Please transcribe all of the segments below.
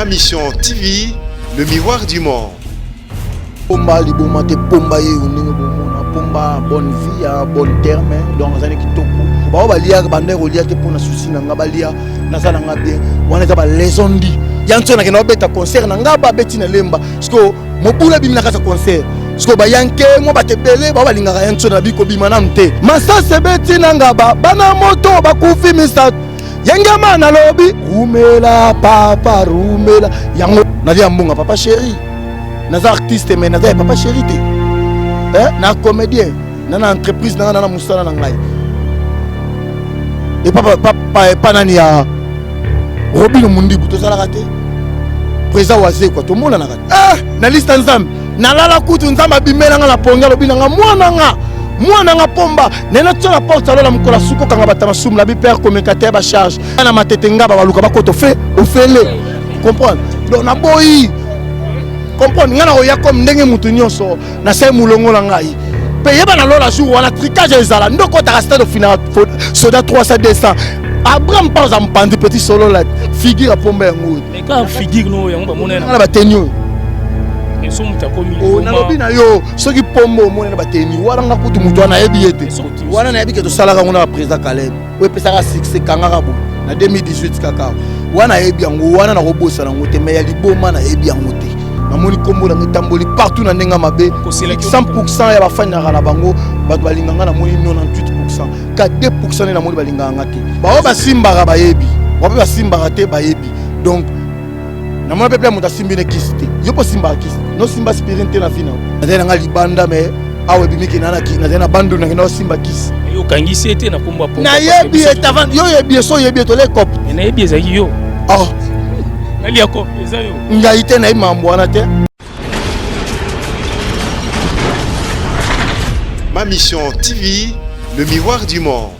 Ma Mission TV, le miroir du monde. Pomba liboma te pomba ye uningo bomona pomba bonne vie à bon terme donc zane kitoko ba balia bande rolia te pona souci na ngabalia nazala nga bien wana za ba lesondi yanto na kena beta concert na ngaba beti na lemba sko mobula bimina kasa concert sko ba yanke mo batebele ba balinga yanto na biko bimana mte masa sebeti na ngaba bana moto bakufi misa yangama na lobi rumela papa rumela yango na via mbonga papa chéri naza artiste mais naza papa chéri te na comédien na entreprise na musala na ngai et papa nani ya Robin Mundibu to sala kate président waze quoi to mona na kate na liste nzambe na lala kutu nzamba bimela nga la ponga lobi na nga mwana nga pomba nena tsola porte alo la mukola suko kanga batama sum la bi père communicateur ba charge na matete ngaba baluka bakoto fait au fele comprendre donc na boyi comprendre ngana oya comme ndenge mutu nyonso na sai mulongo la ngai pe yeba na lola jour wana tricage ezala ndoko ta stade au final soda 300 200 Abraham pause am pandi petit solo la figure a pomba yango mais quand figure no yango ba monena na ba tenio mais so muta komi na lobi na yo soki pombo monena ba tenio wana nga kutu mutu wana yebi ete wana na yebi ke to sala ngona ba président Caleb we pesa ka succès kanga ka bo na 2018 kaka wana yebi yango wana na robosa na ngote mais ya liboma na yebi yango te namoni kombo na ngitamboli partout na ndenga mabe 100% ya bafanya na bango bato balinganga namoni 98% ka 2% na moni balinganga te bao basimbaka bayebi bape basimbaka te bayebi donc namoni pepe muta simbi ne kiste yo po simba kiste no simba spirinte na fina na nga libanda mais awe bimiki nana ki na bandu na ngina simba kiste yo kangisi ete na komba pomba na yebi etavant yo yebi so yebi to le cop na yebi ezaki yo nali yako eza yo ngaite na imambo wana te. Ma Mission TV, le miroir du monde.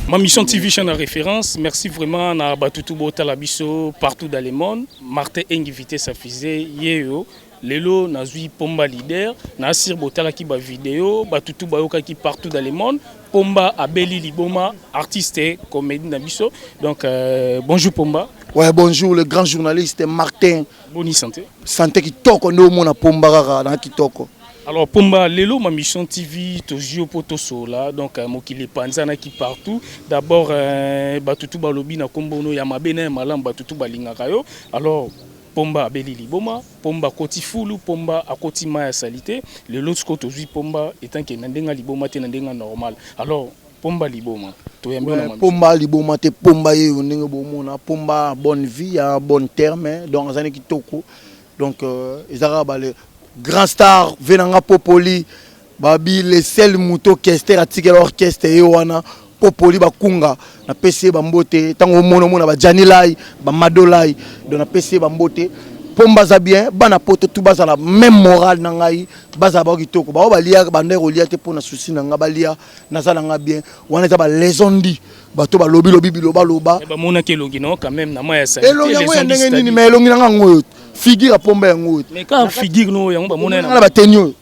Ma Mission TV, chaîne de référence. Merci vraiment à Batutu Botalabiso partout dans le monde. Martin invité sa fusée Yeo. Lelo nazui Pomba leader. Nasir Botala qui ba vidéo. Batutu Bayoka qui partout dans le monde. Pomba Abeli Liboma, artiste et comédien Nabiso. Donc bonjour Pomba. Ouais, bonjour le grand journaliste Martin. Bonne santé. Santé qui toko no mona Pomba rara na qui toko. Alors Pomba Lelo ma Mission TV Tozio Potoso là donc mokili panzana qui partout d'abord Batutu Balobi na kombono ya mabene malam Batutu balingaka yo alors Pomba Abeli Liboma Pomba Koti Fulu Pomba Akoti Maya Salité le l'autre côté Tozui Pomba étant que nandenga Liboma te nandenga normal alors Pomba Liboma Pomba Liboma te Pomba ye ndenge bomona Pomba bonne vie à bon terme donc zane kitoko donc ezara balé grand star venanga popoli babi les sel muto orchestre atikela orchestre yowana popoli bakunga na PC bambote tango mono mona ba Janilai ba Madolai donc na PC bambote pomba za bien bana poto tout baza la même morale na ngai baza ba kitoko ba balia bande rolia te pona souci na ngabalia nazala nga bien wana za ba lesondi bato ba lobi biloba loba ba mona ke longi non quand même na maya sa elongi ngo ndenge nini mais elongi nga ngoyo figure pomba yango mais quand figure no yango ba mona na ba tenio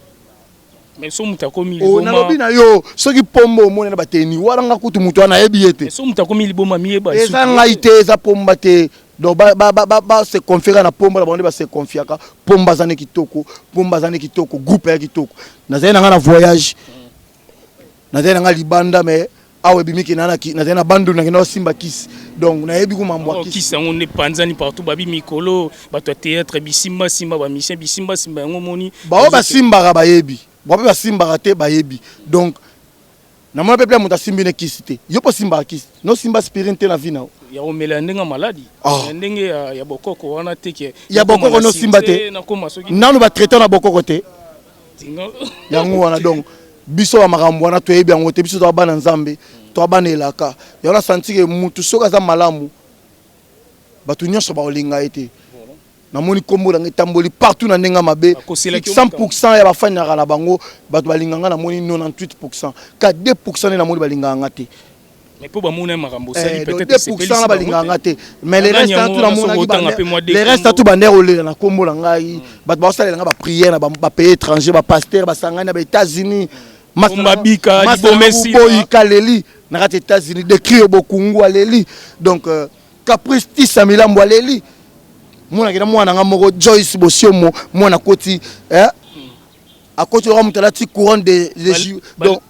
mais so muta komi liboma na lobi na yo soki pombo mona na ba teni wala nga kutu mutu ana yebi ete mais so muta komi liboma mieba eza ngai te eza pomba te donc ba se conférer na pomba ba ba se confiaka pomba zane kitoko groupe ya kitoko na zena nga na voyage na zena nga libanda mais awe bimiki nana ki na zena bandu na ngina simba kisi donc na yebi ko mambo kisi on ne panzani partout babi mikolo bato théâtre bisimba ba mission bisimba ngo moni ba simba ba yebi ba simba te ba yebi donc na mona pepe muta simbi ne kisi te yo po simba kisi no simba spirinte na vina ya omela ndenga maladi ndenge ya bokoko wana teke ya bokoko no simba te nanu ba traiter na bokoko te yango wana donc biso wa makambo wana to yebi yango te biso to bana nzambe to bana elaka yona sentike mutu soka za malamu batu nyonso ba olinga ete namoni kombo na ngitamboli partout na ndenga mabe 100% ya bafanya na bango bato balinganga namoni 98% ka 2% na moni balinganga te mais pour ba mona makambo sali peut-être c'est 2% balinganga te mais les restes tout na mona les restes tout bander ole na kombo na ngai bato ba salela nga ba prière na ba pays étranger ba pasteur ba sangana na ba États-Unis Mabika Libomesi boy kaleli na kati États-Unis de crio bokungu aleli donc caprice tisa milambo aleli mwana kina mwana nga moko Joyce Bosiomo mwana koti à côté de la couronne des donc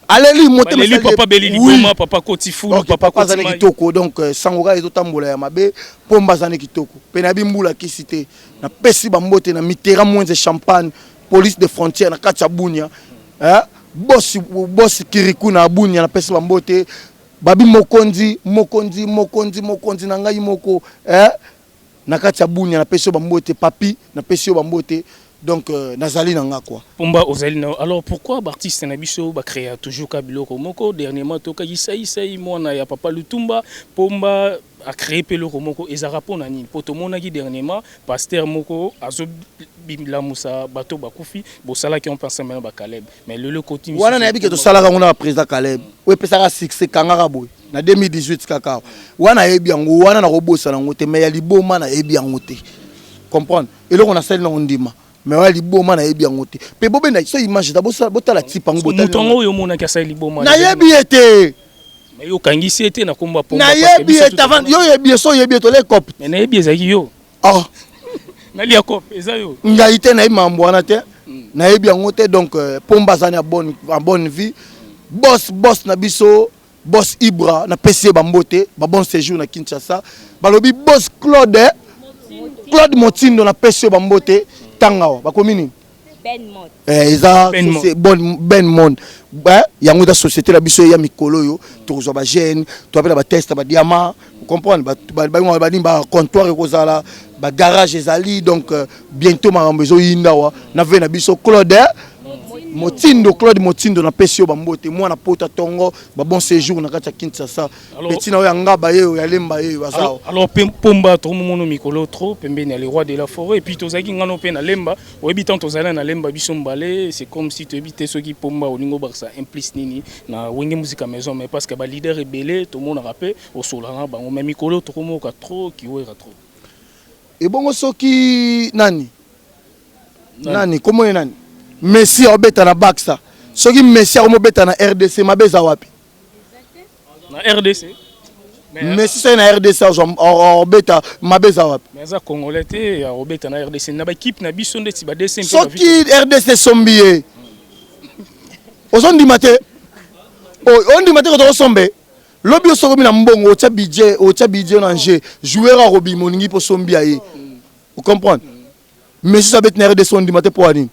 allez monter papa Belili Boma papa Koti Fulu papa Koti Kitoko donc sangoka ezotambola ya mabe pomba zane kitoko pena bimbula kisité na pesi bambote na mitera moins de champagne police de frontière na kacha bunya boss Kirikou na bunya na pesi bambote babi mokonzi na ngai moko na kacha bunya na pesi bambote papi na pesi bambote. Donc nazali nanga quoi pomba ozali na alors pourquoi artiste na biso ba créer toujours kabiloko moko dernièrement toka isaï mona ya papa Lutumba pomba a créé peloko moko ezara pona nini poto mona ki dernièrement pasteur moko azo bimla musa bato bakufi bo sala ki on pense maintenant ba Caleb mais le côté wana na yebike to sala ka ngona président Caleb we pesaka succès kangaka boy na 2018 kaka wana yebi yango wana na robosa na ngote mais ya liboma na yebi yango te comprendre eloko na sali na ndima mais ouais liboma na yebi yango te pe bobe na so image da botala tipa ngo botala mutongo yo mona ka sa liboma na yebi ete mais yo kangisi ete na komba pomba na yebi ete avant yo yebi so yebi to le cop mais na yebi ezaki yo na lia cop eza yo ngaite na imambo wana te na yebi yango te donc pomba zani en bonne vie boss na biso boss Ibra na PC bambote ba bon séjour na Kinshasa balobi boss Claude Motindo na PC bambote tangawa bakomini Benmont c'est Benmont yango da société la biso ya mikolo yo tozo ba jeune to apela ba test ba diamant comprendre ba comptoir ekozala ba garage ezali donc bientôt makambo ezo yindawa na ve na biso Claude Motindo na pesio bambote mwana pota tongo ba bon séjour na kati ya Kinshasa betina oya ngaba ye ya lemba ye bazao alors pomba to mono mikolo trop pembeni ya le roi de la forêt et puis tozaki ngano pe na lemba oyebitant tozala na lemba biso mbale c'est comme si tu évitais ceux qui pomba olingo barsa implice nini na wenge musique maison mais parce que ba leader rebelle to mona rappel au solanga bango mais mikolo to moka trop ki wera trop et bongo soki nani comment nani Messi obeta na Baksa soki Messi obeta na RDC mabeza wapi na RDC Messi c'est na RDC obeta mabeza wapi mais za congolais te ya obeta na RDC na ba équipe na biso ndeti ba DC soki RDC sombié ozondi mate ondi mate ko to sombe lobi osokomi na mbongo ocha budget na nje joueur a robi moningi po sombia ye vous comprenez Messi ça bet na RDC ondi mate po ani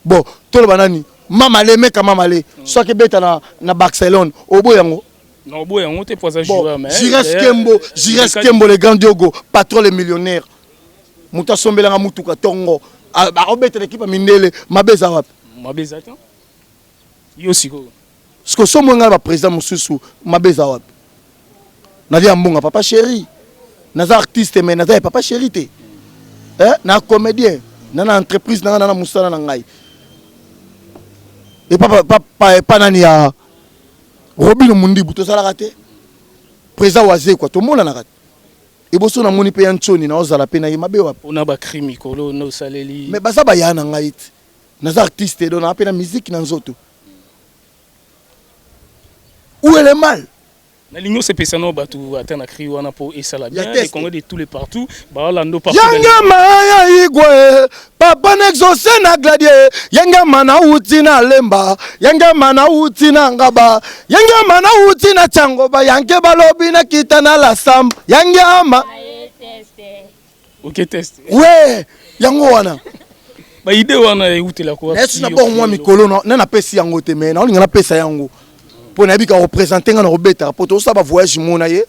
bon tout le banani mamale meka mamale soit que beta na Barcelone obo yango non obo yango te poza joueur mais Jires Kembo le grand Diogo patron les millionnaires muta sombela nga mutuka tongo ba obeta l'équipe mindele mabeza wapi mabeza ta yo siko sko somo nga ba président mususu mabeza wapi na dia mbonga papa chéri naza artiste mais naza papa chéri te na comédien na entreprise na musala na ngai et papa nani ya Robin Mundibu to sala raté président waze quoi to mona na raté et boso na moni pe Anthony na ozala pe na mabe wa ona ba crime kolo no saleli mais basa ba yana ngai na artiste do na pe na musique na nzoto où est le mal na ligno se pesa no batu atana cri wana po esala bien les Congolais de tous les partout ba la ndo partout yanga maya igwe papa nexose na gladier yanga mana uti na lemba yanga mana uti na ngaba yanga mana uti na chango ba yanke balobi na kitana la samba yanga ma OK test ouais yango wana ba idée wana euti la quoi est-ce na bon moi mikolo na pesi yango te mais na olinga na pesa yango pour nabika représenter ngana robeta pour to ça ba voyage mona ye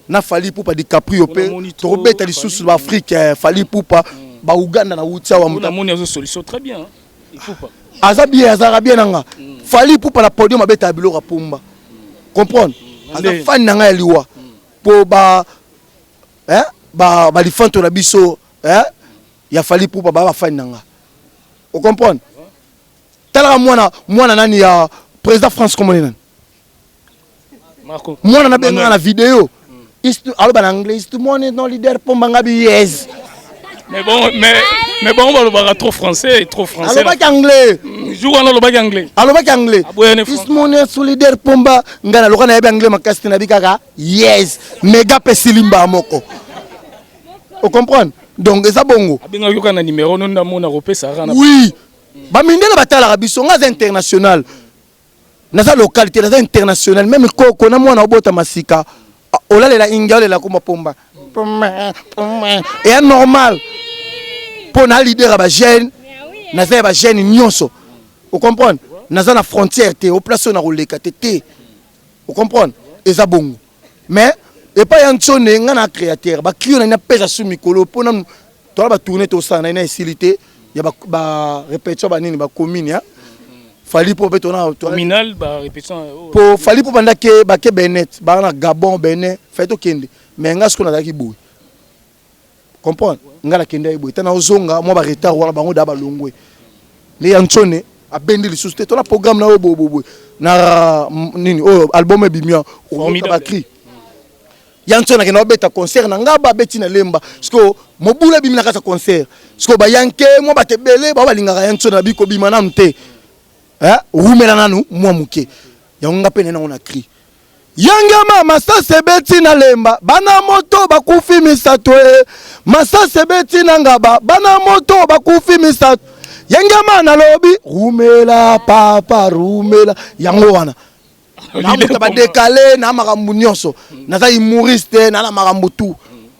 na fali poupa DiCaprio pe to robeta li sous l'Afrique fali poupa ba Uganda na utia wa muta moni azo solution très bien il faut pas azabie azarabie nanga fali poupa na podium abeta biloko pomba comprendre aza fan nanga liwa po ba ba lifanto na biso ya fali poupa ba fan nanga vous comprendre tala mwana nani ya président France comme nani Marco moi na benga na vidéo alors en anglais tout le monde est non leader pour Bangabi yes mais bon on va le voir trop français alors pas anglais joue on le pas anglais alors pas anglais tout le monde est solidaire pomba ngana lokana yeba anglais makasti na bikaka yes mega pesilimba moko vous comprenez donc eza bongo abenga yoka na numéro non ndamona kopesa rana oui bamindele batalaka biso nga za international naza localité naza international même koko na mwana obota masika olalela inga olela kuma pomba et normal pour na leader ba jeune naza ba jeune nyonso vous comprenez naza na frontière te au place na roleka te vous comprenez eza bongo mais et pas yantsone nga na créateur ba client na pesa sous mikolo pour na to ba tourner to sana na facilité ya ba répétition ba nini ba commune ya fali po beto na communal ba répétition po fali po banda ke ba ke Benet ba na Gabon Benin fait to kende mais nga ce qu'on a ki boui comprendre nga la kende boui tana ozonga mo ba retard wala bango da ba longwe le yantsone a bendi li susté to na programme na bobo na nini oh album bimia o ba cri yantsona ke na beta concert na ngaba beti na lemba parce mobula bimina kasa concert parce ba yanke mo bate belé ba balingaka yantsona biko bimana mte rumela nanu mwa muke yanga pene na ona cri yanga masase beti na lemba bana moto bakufi misato masase beti na ngaba bana moto bakufi misato yanga na lobi rumela papa rumela yango wana na ba décalé na makambu nyonso na za humoriste na makambu tout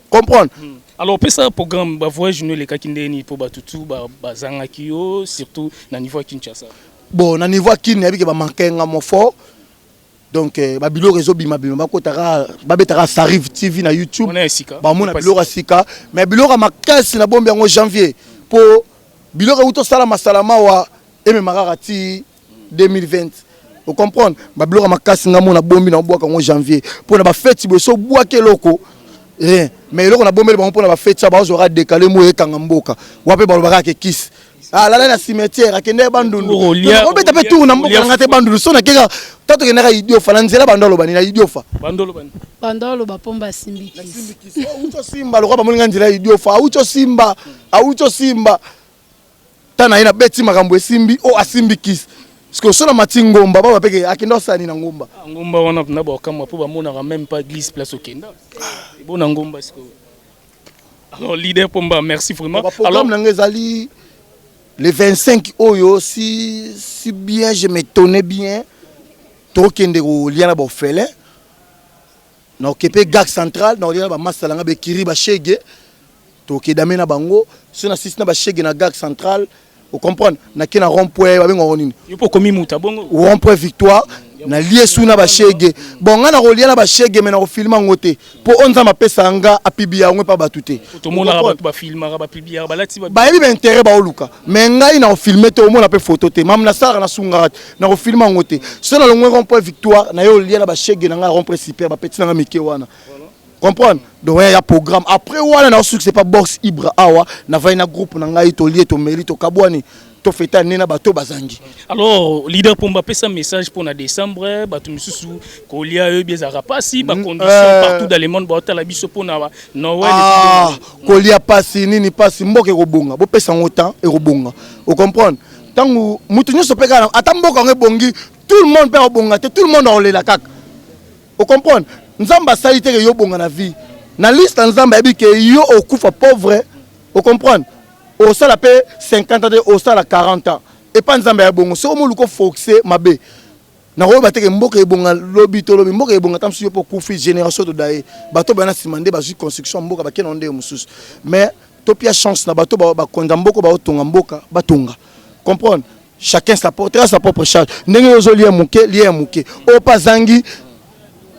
comprendre. Alors pesa programme ba voyage no le kakindeni po batutu ba zanga kio surtout na niveau Kinshasa. Bon na niveau Kinshasa yabike ba mankenga mo fort donc ba bilo réseau bima ba kotaka ba betaka Sarive TV na YouTube ba mona bilo sika mais bilo ka makasi na bombe en janvier po bilo ka uto sala masalama wa MMRati 2020. Vous comprenez? Ba bilo ka makasi nga mona bombi na boka en janvier pour na ba fête so boaka loko mais loko na bombe ba mpona ba fête ba ozora décaler mo ekanga mboka wape ba lobaka ke kiss ah la na cimetière akende bandundu on peut taper tout na mboka ngate bandundu so na keka tato kenaka idio fa na nzela bandolo bani na idio fa bandolo ba pomba simbi kiss ucho simba loko ba moninga nzela idio fa ucho simba tana ina beti makambo simbi o asimbi kiss parce que sur la matingomba ba peke akenda sani na ngomba ngomba wana na ba kama po ba mona même pas glisse place au kenda bon ngomba est-ce que alors leader pomba merci vraiment alors nangezali le 25 oyo si bien je me tenais bien to kende ko liana ba fele na okepe gag central na liana ba masala nga be kiri ba shege to kedame na bango so na sisi na ba shege na gag central. Vous comprenez? Na kina rond-point ba bengo nini? Yopo komi muta bongo. Rond-point Victoire na liesu na ba shege. Bon nga na rolia na ba shege mais na ko filma ngote. Po onza mapesa nga apibia ngwe pa batute. To mona ba ba filma ba pibia ba lati ba. Ba yebi ba intérêt ba oluka. Mais ngai na ko filmer te au mona pe photo te. Mam na sara na sunga na ko filma ngote. So na longwe rond-point Victoire na yo lia na ba shege na nga rond-point super ba petit na mike wana. Comprendre? Donc il y a un programme après voilà na succès pas box Ibra awa na va na groupe na ngai to lié to mérite to kabwani to feta nena bato bazangi. Alors leader pour Mbappé un message pour na décembre batu misusu ko lia eux bien za pasi ba condition partout dans le monde ba la biso pour na Noël ko lia pasi nini pasi mboke ko bonga bo pesa ngotan e ko bonga. Vous comprenez? Tangu mutu nyoso peka ata mboka ngebongi tout le monde peut bonga tout le monde olela kaka. Vous comprenez? Nzamba salite ke yo bonga na vie. Na liste nzamba ebi ke yo okufa pauvre. Vous comprenez? Au sala pe 50 ans au sala 40 ans. Et pas nzamba ya bongo. So mo luko foxé mabe. Na ro bateke mboka e bonga lobi to lobi mboka e bonga tam si yo po kufi génération to dae. Bato bana simande ba ju construction mboka ba kena onde mususu. Mais topia chance na bato ba konda mboka ba otonga mboka batonga. Comprendre? Chacun sa portera sa propre charge. Ndenge yo zo lié muke. O pa zangi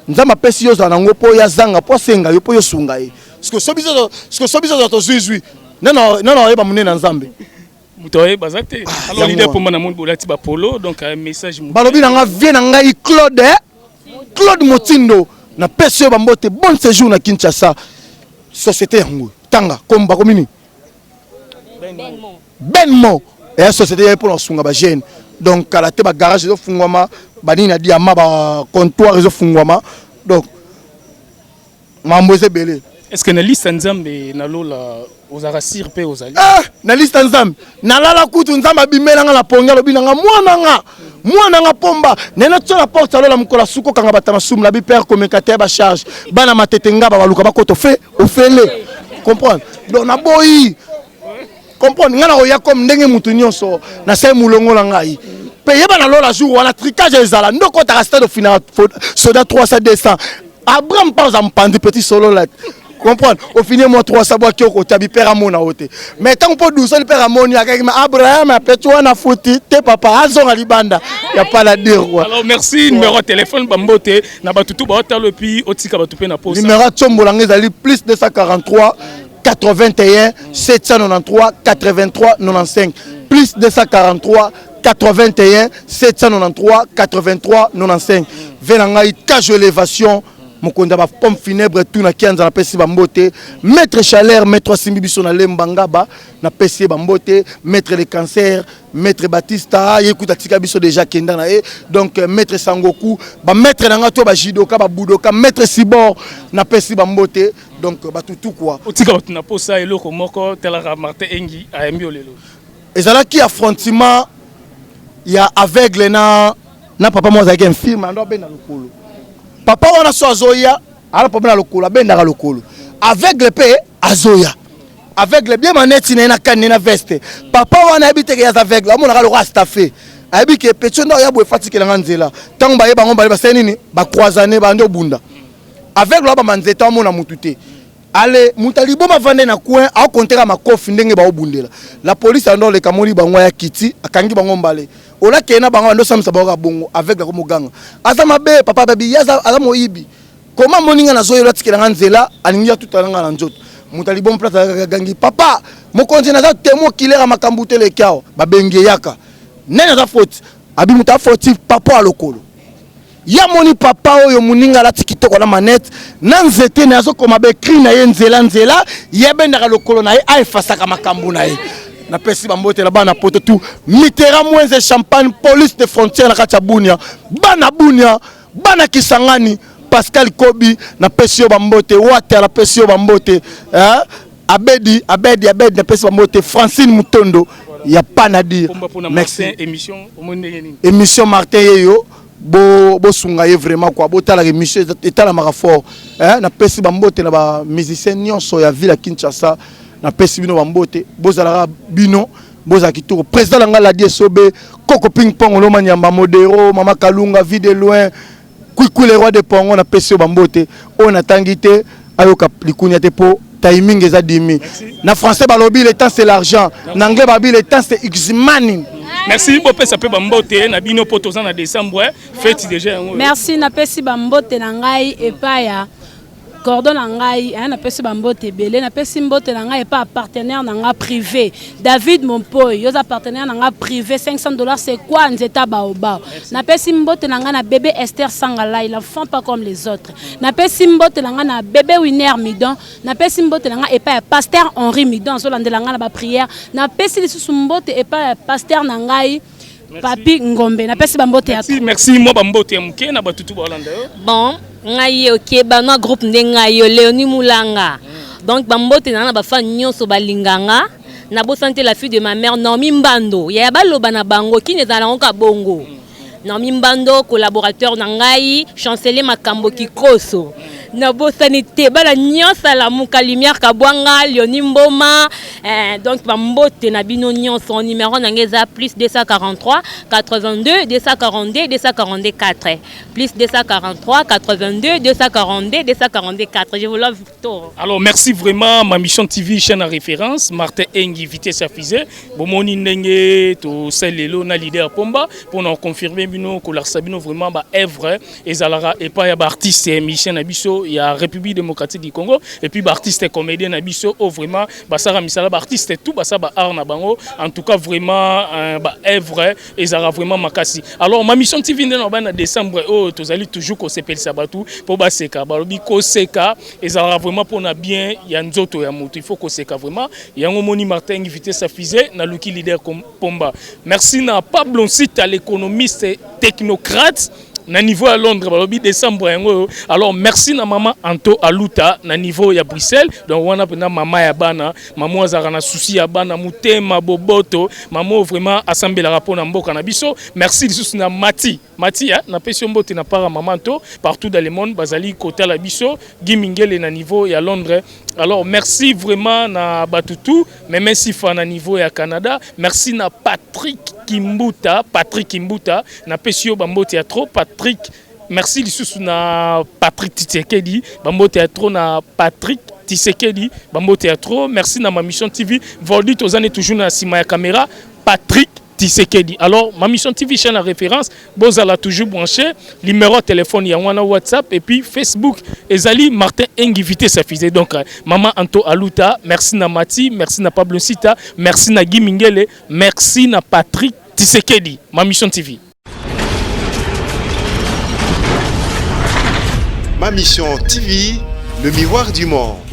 nzamba pesi yo za nango po ya zanga po senga yo po yo sunga e parce que sobizo to zui non ba munena nzambe mutoye bazate alors leader pour mana monde bolati ba polo donc un message balobi na nga vie na ngai Claude Motindo na pesi yo ba mbote bon séjour na Kinshasa société yango tanga komba komini Benmo et société pour la sunga ba jeune donc kala te ba garage zo fungwama bani na diama ba comptoir zo fungwama donc mamboze belé est-ce que na liste nzambe na lola ozara sirpe ozali na liste nzambe na lala kutu nzamba bimela nga la ponga lobi nga mwana nga pomba nena tsola porte alola mukola suko kanga batama sum la bi père communicateur ba charge bana matete nga ba baluka ba koto fe ofele comprendre donc na boyi comprendre ngana oya comme ndenge mutu nyonso na sai mulongo la ngai payer ba na lola jour wana tricage ezala ndoko ta stade final soda 300 200 Abraham pas en pandi petit solo là comprendre au final moi 300 bois qui au tabi père amona oté mais tant pour 12 père amona Abraham a petit wana fouti te papa azon alibanda y a pas la dire quoi. Alors merci numéro de téléphone bambote na batutu ba otalo puis otika batupe na pose numéro tsombola ngezali plus 243 81 793 83 95 plus 243 81 793 83 95 venangai cage élévation mokonda ba pomme funèbre tout na kianza na pesi bambote maître chaleur maître simbibiso na lembangaba na pesi bambote maître le cancer maître Batista yekuta tika biso déjà kenda na donc maître Sangoku ba maître nanga to ba jidoka ba budoka maître Sibor na pesi bambote donc ba tout quoi otika na posa eloko moko telaka Martin Engi a embiolelo ezalaki affrontement ya aveugle na papa mo zaki infirme ndo ben na lokolo papa wana so azoya ala problème na lokolo bendaka lokolo aveugle pe azoya aveugle bien maneti na kanne na veste papa wana habite ke aveugle amona lo rastafé habike pecho ndo ya bo fatike na nzela tango ba yeba ngomba ba senini ba croisane ba ndo bunda aveugle ba manzeta amona mutute ale mutalibo mavande na coin a kontera makofi ndenge ba obundela la police ando le kamoli bango ya kiti akangi bango mbale ola kena bango ndo samisa ba bongo avec la komoganga azama be papa babi yaza azamo ibi comment moninga na zoyo latikela nganzela aningia tutalanga na njoto mutalibo mplata gangi papa mokonzi na za temo kilera makambute le kyao babenge yaka nene za faute abi muta faute papa alokolo ya moni papa oyo muninga la tikitoko na manette na nzete na zo koma be cri na ye nzela yebenda lokolo na ye aifasaka makambu na ye na pesi bambote la bana poto tout mitera mwenze champagne police de frontière na kacha bunia bana kisangani Pascal Kobi na pesi yo bambote wata la pesi yo bambote abedi na pesi bambote Francine Mutondo ya pana dire merci émission Martin yeyo bo sungaye vraiment quoi bo tala émission etala mara fort na pesi bambote na ba musicien nyonso ya ville Kinshasa na pesi bino bambote bozala bino boza kitoko président langa la DSOB Coco Ping Pong lo manyamba modero mama Kalunga vie de loin Kwiku le roi de Pongo na pesi bambote on atangite ayoka likunya te po timing eza dimi na français balobi le temps c'est l'argent na anglais babi le temps c'est x-money. Merci beaucoup ça peut bambote na bino poto za na décembre fête déjà. Merci na pesi bambote na ngai epaya cordon na ngai na pesi bambote belé na pesi mbote na ngai pas partenaire na nga privé David Mompoy yoza partenaire na nga privé $500 c'est quoi nzeta baoba na pesi mbote na nga na bébé Esther Sangala il enfant pas comme les autres na pesi mbote na nga na bébé Winner Midon na pesi mbote na nga epa pasteur Henri Midon so landela nga na ba prière na pesi lisusu mbote epa pasteur na ngai Papi Ngombe na pesi bambote ya merci moi bambote ya muke na batutu ba Hollande bon ngai OK bana groupe ndengai yo Léonie Moulanga donc bambote na ba fan nyonso balinganga na bo santé la fille de ma mère Nomi Mbando ya baloba na bango ki nezala ngoka bongo Nomi Mbando collaborateur na ngai chancelier Makambo Kikoso na bo sanité bala nyonso la muka lumière kabwanga Léonie Mboma donc bambote na bino nyonso numéro na ngeza plus 243 82 242 242 4 plus 243 82 242 242 4 je vous love tout. Alors merci vraiment ma mission TV chaîne à référence Martin Engi vitesse affiché bomoni ndenge to selelo na leader Pomba pour nous confirmer bino ko la sabino vraiment ba œuvre ezalara et pas ya ba artiste Michel Nabiso il y a République démocratique du Congo et puis artiste comédien Nabiso oh vraiment ba sara misala ba artiste tout ba ça ba art na bango en tout cas vraiment ba œuvre ezara vraiment makasi. Alors ma mission TV ndena ba na décembre oh tozali toujours ko sepel sabatu pour ba seka ba lobi ko seka ezara vraiment pour na bien ya nzoto ya moto il faut ko seka vraiment yango moni Martin vitesse affiché na luki leader comme Pomba. Merci na Pablo Sita l'économiste technocrate na niveau à Londres balobi décembre yango. Alors merci na maman Anto Aluta na niveau ya Bruxelles. Donc wana pena mama ya bana, maman azara na souci ya bana mutema boboto, maman vraiment assemblée rapport na mboka na biso. Merci lisusu na Mati ya na pesio mbote na para maman Anto partout dans le monde bazali côté la biso Gimingele na niveau ya Londres. Alors merci vraiment na Batutu, mais merci fa na niveau ya Canada. Merci na Patrick Kimbuta na pesio bambo théâtre Patrick. Merci lisusu na Patrick Tisekedi bambo théâtre na Patrick Tisekedi bambo théâtre. Merci na ma mission TV Voldi tozane toujours na sima ya caméra Patrick Tisekedi. Alors ma mission TV chaîne la référence bozala toujours branché numéro de téléphone ya wana WhatsApp et puis Facebook ezali Martin Engivité sa fille. Donc maman Anto Aluta, merci na Mati, merci na Pablo Sita, merci na Guy Mingele, merci na Patrick Tisekedi. Ma mission TV. Ma mission TV, le miroir du monde.